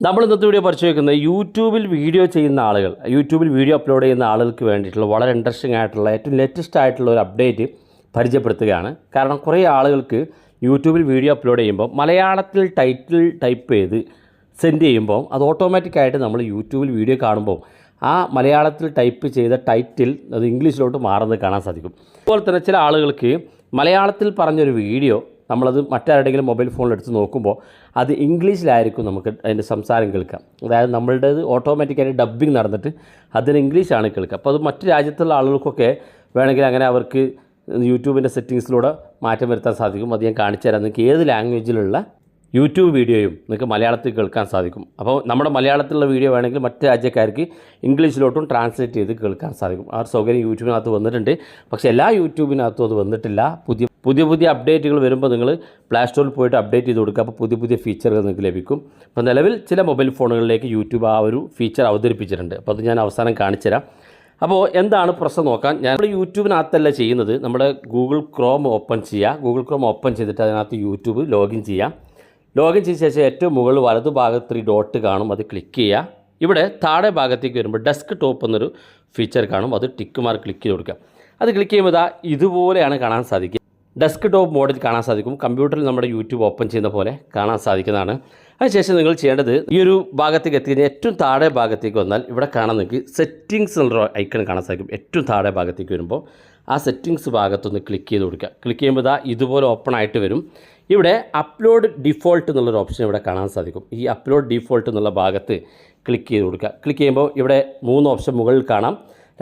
നമ്മൾ ഇന്നത്തെ വീഡിയോ പരിശോധിക്കുന്നത് യൂട്യൂബിൽ വീഡിയോ ചെയ്യുന്ന ആളുകൾ, യൂട്യൂബിൽ വീഡിയോ അപ്ലോഡ് ചെയ്യുന്ന ആളുകൾക്ക് വേണ്ടിയിട്ടുള്ള വളരെ ഇൻട്രസ്റ്റിംഗ് ആയിട്ടുള്ള ഏറ്റവും ലേറ്റസ്റ്റ് ആയിട്ടുള്ള ഒരു അപ്ഡേറ്റ് പരിചയപ്പെടുത്തുകയാണ്. കാരണം കുറേ ആളുകൾക്ക് യൂട്യൂബിൽ വീഡിയോ അപ്ലോഡ് ചെയ്യുമ്പോൾ മലയാളത്തിൽ ടൈറ്റിൽ ടൈപ്പ് ചെയ്ത് സെൻഡ് ചെയ്യുമ്പോൾ അത് ഓട്ടോമാറ്റിക്കായിട്ട് നമ്മൾ യൂട്യൂബിൽ വീഡിയോ കാണുമ്പോൾ ആ മലയാളത്തിൽ ടൈപ്പ് ചെയ്ത ടൈറ്റിൽ അത് ഇംഗ്ലീഷിലോട്ട് മാറുന്നത് കാണാൻ സാധിക്കും. അതുപോലെ തന്നെ ചില ആളുകൾക്ക് മലയാളത്തിൽ പറഞ്ഞൊരു വീഡിയോ നമ്മളത് മറ്റാരുടെയെങ്കിലും മൊബൈൽ ഫോണിൽ എടുത്ത് നോക്കുമ്പോൾ അത് ഇംഗ്ലീഷിലായിരിക്കും നമുക്ക് അതിൻ്റെ സംസാരം കേൾക്കാം. അതായത് നമ്മളുടേത് ഓട്ടോമാറ്റിക്കായിട്ട് ഡബ്ബിങ് നടന്നിട്ട് അതിന് ഇംഗ്ലീഷാണ് കേൾക്കുക. അപ്പോൾ അത് മറ്റ് രാജ്യത്തുള്ള ആളുകൾക്കൊക്കെ വേണമെങ്കിൽ അങ്ങനെ അവർക്ക് യൂട്യൂബിൻ്റെ സെറ്റിങ്സിലൂടെ മാറ്റം വരുത്താൻ സാധിക്കും. അത് ഞാൻ കാണിച്ചു തരാം. നിങ്ങൾക്ക് ഏത് ലാംഗ്വേജിലുള്ള യൂട്യൂബ് വീഡിയോയും നിങ്ങൾക്ക് മലയാളത്തിൽ കേൾക്കാൻ സാധിക്കും. അപ്പോൾ നമ്മുടെ മലയാളത്തിലുള്ള വീഡിയോ വേണമെങ്കിൽ മറ്റ് രാജ്യക്കാർക്ക് ഇംഗ്ലീഷിലോട്ടും ട്രാൻസ്ലേറ്റ് ചെയ്ത് കേൾക്കാൻ സാധിക്കും. ആ സൗകര്യം യൂട്യൂബിനകത്ത് വന്നിട്ടുണ്ട്. പക്ഷേ എല്ലാ യൂട്യൂബിനകത്തും അത് വന്നിട്ടില്ല. പുതിയ അപ്ഡേറ്റുകൾ വരുമ്പോൾ നിങ്ങൾ പ്ലേ സ്റ്റോറിൽ പോയിട്ട് അപ്ഡേറ്റ് ചെയ്ത് കൊടുക്കുക. അപ്പോൾ പുതിയ ഫീച്ചറുകൾ നിങ്ങൾക്ക് ലഭിക്കും. അപ്പോൾ നിലവിൽ ചില മൊബൈൽ ഫോണുകളിലേക്ക് യൂട്യൂബ് ആ ഒരു ഫീച്ചർ അവതരിപ്പിച്ചിട്ടുണ്ട്. അപ്പോൾ അത് ഞാൻ അവസാനം കാണിച്ചു തരാം. അപ്പോൾ എന്താണ് പ്രശ്നം നോക്കാൻ, നമ്മൾ യൂട്യൂബിനകത്തല്ല ചെയ്യുന്നത്. നമ്മുടെ ഗൂഗിൾ ക്രോം ഓപ്പൺ ചെയ്യുക. ഗൂഗിൾ ക്രോം ഓപ്പൺ ചെയ്തിട്ട് അതിനകത്ത് യൂട്യൂബ് ലോഗിൻ ചെയ്യാം. ലോഗിൻ ചെയ്ത ശേഷം ഏറ്റവും മുകളിൽ വലതുഭാഗത്ത് 3 ഡോട്ട് കാണും, അത് ക്ലിക്ക് ചെയ്യുക. ഇവിടെ താഴെ ഭാഗത്തേക്ക് വരുമ്പോൾ ഡെസ്ക് ടോപ്പ് എന്നൊരു ഫീച്ചർ കാണും, അത് ടിക്ക് മാർക്ക് ക്ലിക്ക് ചെയ്ത് കൊടുക്കുക. അത് ക്ലിക്ക് ചെയ്യുമ്പോൾ ഇതുപോലെയാണ് കാണാൻ സാധിക്കുക. ഡെസ്ക് ടോപ്പ് മോഡിൽ കാണാൻ സാധിക്കും. കമ്പ്യൂട്ടറിൽ നമ്മുടെ യൂട്യൂബ് ഓപ്പൺ ചെയ്യുന്ന പോലെ കാണാൻ സാധിക്കുന്നതാണ്. അതിനുശേഷം നിങ്ങൾ ചെയ്യേണ്ടത് ഈ ഒരു ഭാഗത്തേക്ക് എത്തിക്കഴിഞ്ഞാൽ ഏറ്റവും താഴെ ഭാഗത്തേക്ക് വന്നാൽ ഇവിടെ കാണാൻ നിങ്ങൾക്ക് സെറ്റിങ്സ് എന്നുള്ള ഐക്കൺ കാണാൻ സാധിക്കും. ഏറ്റവും താഴെ ഭാഗത്തേക്ക് വരുമ്പോൾ ആ സെറ്റിങ്സ് ഭാഗത്തൊന്ന് ക്ലിക്ക് ചെയ്ത് കൊടുക്കുക. ക്ലിക്ക് ചെയ്യുമ്പോൾ ഇതുപോലെ ഓപ്പൺ ആയിട്ട് വരും. ഇവിടെ അപ്ലോഡ് ഡിഫോൾട്ട് എന്നുള്ളൊരു ഓപ്ഷൻ ഇവിടെ കാണാൻ സാധിക്കും. ഈ അപ്ലോഡ് ഡിഫോൾട്ട് എന്നുള്ള ഭാഗത്ത് ക്ലിക്ക് ചെയ്ത് കൊടുക്കുക. ക്ലിക്ക് ചെയ്യുമ്പോൾ ഇവിടെ 3 ഓപ്ഷൻ മുകളിൽ കാണാം.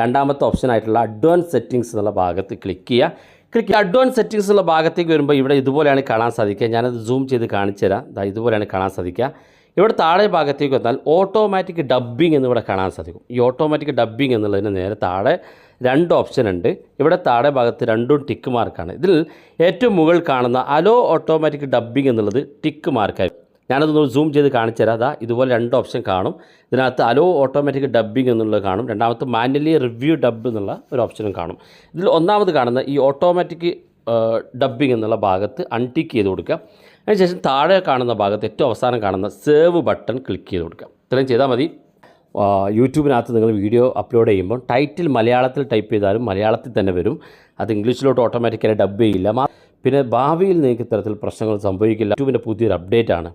രണ്ടാമത്തെ ഓപ്ഷനായിട്ടുള്ള അഡ്വാൻസ് സെറ്റിങ്സ് എന്നുള്ള ഭാഗത്ത് ക്ലിക്ക് ചെയ്യുക. അഡ്വാൻസ് സെറ്റിങ്സ് ഉള്ള ഭാഗത്തേക്ക് വരുമ്പോൾ ഇവിടെ ഇതുപോലെയാണ് കാണാൻ സാധിക്കുക. ഞാനത് സൂം ചെയ്ത് കാണിച്ചു തരാം. ഇതുപോലെയാണ് കാണാൻ സാധിക്കുക. ഇവിടെ താഴെ ഭാഗത്തേക്ക് വന്നാൽ ഓട്ടോമാറ്റിക് ഡബ്ബിംഗ് എന്നിവിടെ കാണാൻ സാധിക്കും. ഈ ഓട്ടോമാറ്റിക് ഡബ്ബിംഗ് എന്നുള്ളതിന് നേരെ താഴെ 2 ഓപ്ഷൻ ഉണ്ട്. ഇവിടെ താഴെ ഭാഗത്ത് 2 ടിക്ക് മാർക്കാണ്. ഇതിൽ ഏറ്റവും മുകളിൽ കാണുന്ന അലോ ഓട്ടോമാറ്റിക് ഡബ്ബിംഗ് എന്നുള്ളത് ടിക്ക് മാർക്കായി. ഞാനതൊന്ന് സൂം ചെയ്ത് കാണിച്ചു തരാം. ഇതുപോലെ 2 ഓപ്ഷൻ കാണും. ഇതിനകത്ത് അലോ ഓട്ടോമാറ്റിക് ഡബ്ബിംഗ് എന്നുള്ളത് കാണും. രണ്ടാമത്തെ മാനുവലി റിവ്യൂ ഡബ് എന്നുള്ള ഒരു ഓപ്ഷനും കാണും. ഇതിൽ ഒന്നാമത് കാണുന്ന ഈ ഓട്ടോമാറ്റിക് ഡബ്ബിംഗ് എന്നുള്ള ഭാഗത്ത് അൺടിക്ക് ചെയ്ത് കൊടുക്കുക. അതിനുശേഷം താഴെ കാണുന്ന ഭാഗത്ത് ഏറ്റവും അവസാനം കാണുന്ന സേവ് ബട്ടൺ ക്ലിക്ക് ചെയ്ത് കൊടുക്കുക. ഇത്രയും ചെയ്താൽ മതി. യൂട്യൂബിനകത്ത് നിങ്ങൾ വീഡിയോ അപ്ലോഡ് ചെയ്യുമ്പോൾ ടൈറ്റിൽ മലയാളത്തിൽ ടൈപ്പ് ചെയ്താലും മലയാളത്തിൽ തന്നെ വരും. അത് ഇംഗ്ലീഷിലോട്ട് ഓട്ടോമാറ്റിക്കായി ഡബ് ചെയ്യില്ല. പിന്നെ ഭാവിയിൽ നിങ്ങൾക്ക് ഇത്തരത്തിൽ പ്രശ്നങ്ങൾ സംഭവിക്കില്ല. യൂട്യൂബിൻ്റെ പുതിയൊരു അപ്ഡേറ്റ് ആണ്.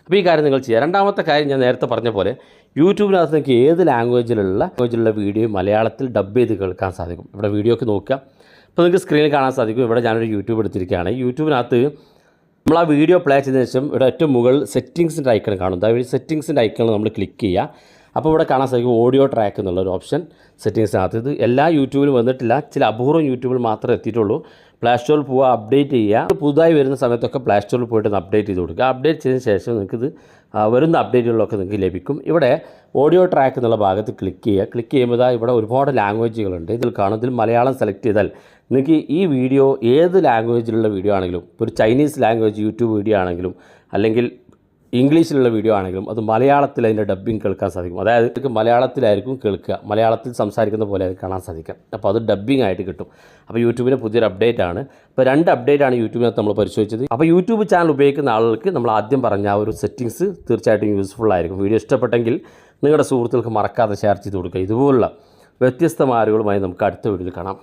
അപ്പോൾ ഈ കാര്യം നിങ്ങൾ ചെയ്യുക. രണ്ടാമത്തെ കാര്യം, ഞാൻ നേരത്തെ പറഞ്ഞ പോലെ യൂട്യൂബിനകത്ത് നിങ്ങൾക്ക് ഏത് ലാംഗ്വേജിലുള്ള വീഡിയോ മലയാളത്തിൽ ഡബ് ചെയ്ത് കേൾക്കാൻ സാധിക്കും. ഇവിടെ വീഡിയോക്ക് നോക്കുക. അപ്പോൾ നിങ്ങൾക്ക് സ്ക്രീനിൽ കാണാൻ സാധിക്കും. ഇവിടെ ഞാനൊരു യൂട്യൂബ് എടുത്തിരിക്കുകയാണ്. യൂട്യൂബിനകത്ത് നമ്മൾ ആ വീഡിയോ പ്ലേ ചെയ്തതിന് ശേഷം ഇവിടെ ഏറ്റവും മുകളിൽ സെറ്റിങ്സിൻ്റെ ഐക്കൺ കാണും. അതായത് സെറ്റിങ്സിൻ്റെ ഐക്കൺ നമ്മൾ ക്ലിക്ക് ചെയ്യുക. അപ്പോൾ ഇവിടെ കാണാൻ സാധിക്കും ഓഡിയോ ട്രാക്ക് എന്നുള്ളൊരു ഓപ്ഷൻ സെറ്റിങ്സിനകത്ത്. ഇത് എല്ലാ യൂട്യൂബിലും വന്നിട്ടില്ല. ചില അപൂർവം യൂട്യൂബിൽ മാത്രമേ എത്തിയിട്ടുള്ളൂ. പ്ലേ സ്റ്റോറിൽ പോവുക, അപ്ഡേറ്റ് ചെയ്യുക. പുതുതായി വരുന്ന സമയത്തൊക്കെ പ്ലേ സ്റ്റോറിൽ പോയിട്ട് അപ്ഡേറ്റ് ചെയ്ത് കൊടുക്കുക. അപ്ഡേറ്റ് ചെയ്തതിന് ശേഷം നിങ്ങൾക്കിത് വരുന്ന അപ്ഡേറ്റുകളൊക്കെ നിങ്ങൾക്ക് ലഭിക്കും. ഇവിടെ ഓഡിയോ ട്രാക്ക് എന്നുള്ള ഭാഗത്ത് ക്ലിക്ക് ചെയ്യുക. ക്ലിക്ക് ചെയ്യുമ്പോൾ ഇവിടെ ഒരുപാട് ലാംഗ്വേജുകളുണ്ട്. ഇതിൽ കാണും. ഇതിൽ മലയാളം സെലക്ട് ചെയ്താൽ നിങ്ങൾക്ക് ഈ വീഡിയോ ഏത് ലാംഗ്വേജിലുള്ള വീഡിയോ ആണെങ്കിലും, ഇപ്പോൾ ഒരു ചൈനീസ് ലാംഗ്വേജ് യൂട്യൂബ് വീഡിയോ ആണെങ്കിലും അല്ലെങ്കിൽ ഇംഗ്ലീഷിലുള്ള വീഡിയോ ആണെങ്കിലും അത് മലയാളത്തിൽ അതിൻ്റെ ഡബ്ബിംഗ് കേൾക്കാൻ സാധിക്കും. അതായത് മലയാളത്തിലായിരിക്കും കേൾക്കുക, മലയാളത്തിൽ സംസാരിക്കുന്ന പോലെ അത് കാണാൻ സാധിക്കും. അപ്പോൾ അത് ഡബ്ബിംഗ് ആയിട്ട് കിട്ടും. അപ്പോൾ യൂട്യൂബിൻ്റെ പുതിയൊരു അപ്ഡേറ്റ് ആണ്. അപ്പോൾ 2 അപ്ഡേറ്റാണ് യൂട്യൂബിനകത്ത് നമ്മൾ പരിശോധിച്ചത്. അപ്പോൾ യൂട്യൂബ് ചാനൽ ഉപയോഗിക്കുന്ന ആളുകൾക്ക് നമ്മൾ ആദ്യം പറഞ്ഞ ആ ഒരു സെറ്റിങ്സ് തീർച്ചയായിട്ടും യൂസ്ഫുൾ ആയിരിക്കും. വീഡിയോ ഇഷ്ടപ്പെട്ടെങ്കിൽ നിങ്ങളുടെ സുഹൃത്തുക്കൾക്ക് മറക്കാതെ ഷെയർ ചെയ്ത് കൊടുക്കുക. ഇതുപോലുള്ള വ്യത്യസ്തമായ അറിവുകളുമായി നമുക്ക് അടുത്ത വീഡിയോയിൽ കാണാം.